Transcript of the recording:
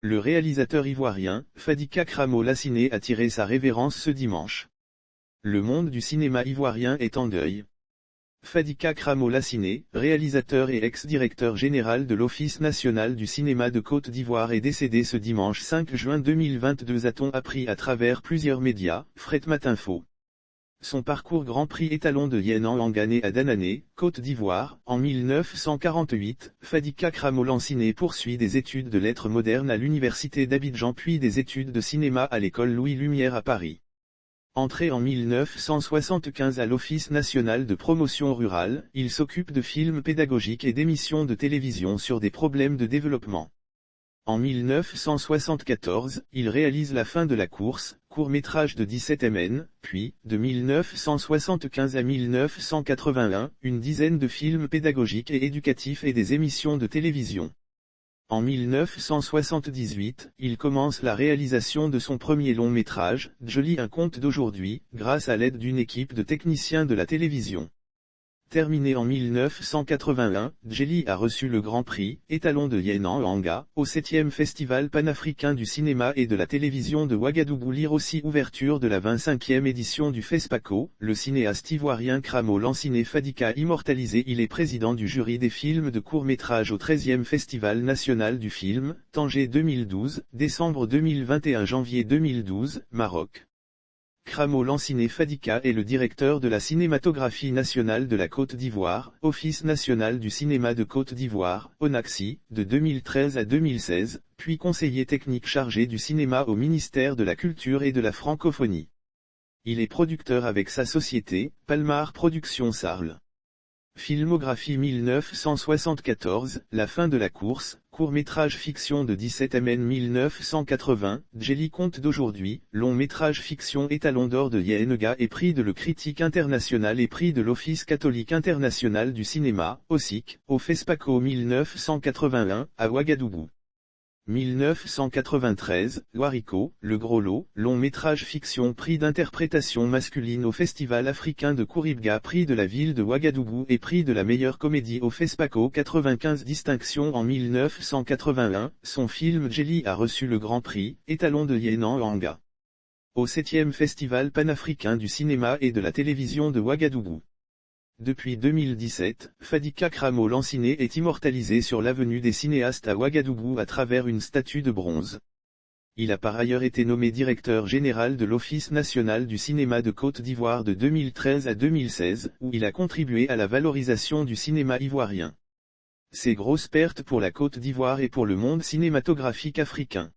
Le réalisateur ivoirien, Fadika Kramo Lassiné a tiré sa révérence ce dimanche. Le monde du cinéma ivoirien est en deuil. Fadika Kramo Lassiné, réalisateur et ex-directeur général de l'Office national du cinéma de Côte d'Ivoire est décédé ce dimanche 5 juin 2022 a-t-on appris à travers plusieurs médias, Fretmatinfo. Son parcours Grand Prix étalon de Yen-en-Langa né à Danané, Côte d'Ivoire, en 1948, Fadika Kramo Lassiné poursuit des études de lettres modernes à l'université d'Abidjan puis des études de cinéma à l'école Louis Lumière à Paris. Entré en 1975 à l'Office national de promotion rurale, il s'occupe de films pédagogiques et d'émissions de télévision sur des problèmes de développement. En 1974, il réalise La fin de la course, court-métrage de 17 mn, puis, de 1975 à 1981, une dizaine de films pédagogiques et éducatifs et des émissions de télévision. En 1978, il commence la réalisation de son premier long-métrage, Djeli un conte d'aujourd'hui, grâce à l'aide d'une équipe de techniciens de la télévision. Terminé en 1981, Djeli a reçu le Grand Prix, étalon de Yen-en-Langa, au 7e Festival panafricain du cinéma et de la télévision de Ouagadougou. Lire aussi ouverture de la 25e édition du FESPACO, le cinéaste ivoirien Kramo Lassiné Fadika immortalisé. Il est président du jury des films de court-métrage au 13e Festival national du film, Tanger 2012, décembre 2021 janvier 2012, Maroc. Kramo Lassiné Fadika est le directeur de la cinématographie nationale de la Côte d'Ivoire, Office national du cinéma de Côte d'Ivoire, ONACCI, de 2013 à 2016, puis conseiller technique chargé du cinéma au ministère de la Culture et de la Francophonie. Il est producteur avec sa société, Palmar Productions Sarl. Filmographie 1974, La fin de la course, court-métrage fiction de 17 mn 1980, Djeli conte d'aujourd'hui, long-métrage fiction étalon d'or de Yen-Nga et prix de Le Critique International et prix de l'Office catholique international du cinéma, OSIC, au FESPACO 1981, à Ouagadougou. 1993, Wariko, Le Gros Lot, long-métrage fiction prix d'interprétation masculine au Festival africain de Kouribga, prix de la ville de Ouagadougou et prix de la meilleure comédie au FESPACO 95 distinctions en 1981, son film Djeli a reçu le Grand Prix, étalon de Yen-en-Langa. Au 7e Festival panafricain du cinéma et de la télévision de Ouagadougou. Depuis 2017, Fadika Kramo Lassiné est immortalisé sur l'avenue des cinéastes à Ouagadougou à travers une statue de bronze. Il a par ailleurs été nommé directeur général de l'Office national du cinéma de Côte d'Ivoire de 2013 à 2016, où il a contribué à la valorisation du cinéma ivoirien. C'est grosse perte pour la Côte d'Ivoire et pour le monde cinématographique africain.